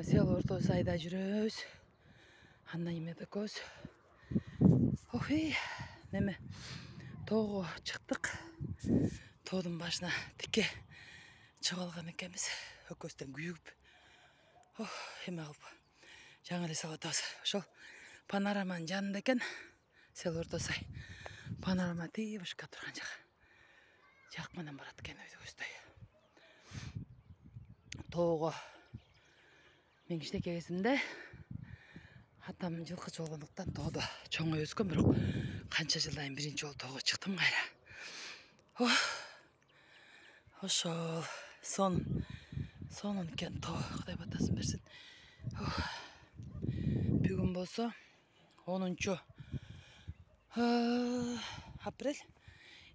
Сел орто сайда жүрөбүз. Андан эмеде көз. Охи, неме тоого чыктык. Тоодун башына тике чыгып алган экенбиз. Өкөстөн күйүп. Эме кылып жаңы эле салып атабыз. Ошол панораманын жанында экен. Сел орто сай. Панорама тийбишка турган жак. Жак менен барат экен өйдөбүздөй. Тоого мен кичинекей кезимде атам жылкычы болгондуктан тоодо чоңой өскөм, бирок канча жылдан кийин биринчи жолу тоого чыктым кайра. Ошол сонун экен тоо, Кудай батасын берсин. Бүгүн болсо 10-апрель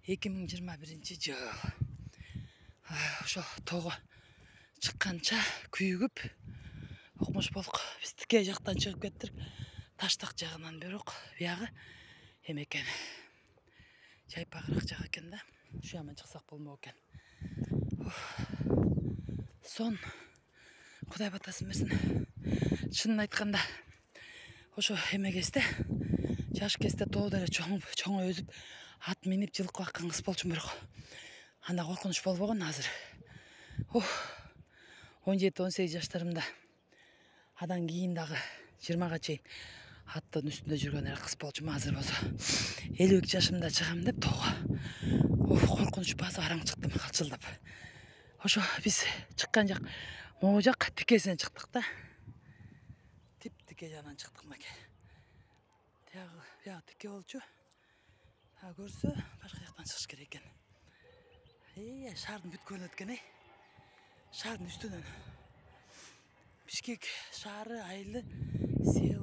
2021 жыл. Ошол тоого чыкканча күйүгүп окмуш болук. Биз тике жактан чыгып кеттик. Таштак жагынан бирок биягы эме экен. Жайпагыраак жак экен да. Ушу жагынан чыксак болмок экен. Сон Кудай батасын берсин. Чынын айтканда ошо эме кезде, жаш кезде тоодо эле чоңой өзүп, ат минип жылкы баккан кыз болчумун, бирок анда коркунуч болбогон азыр. 17-18 жаштарымда, адан кийин дагы 20га чейин аттын үстүндө жүргөн эле кыз болчумун. Азыр болсо 52 жашымда чыгам деп тоого. Коркунуч базы араң чыктым калчылдап. Ошо биз чыккан жак могу жак тикесинен чыктык да. Тип-тике жагынан чыктык меке. Биягы тике болчу. Көрсө башка жактан чыгыш керек экен. Шаардын бүткөнү өткөн Шаардын үстүнөн. Бишкек шаары, Айлы, Сел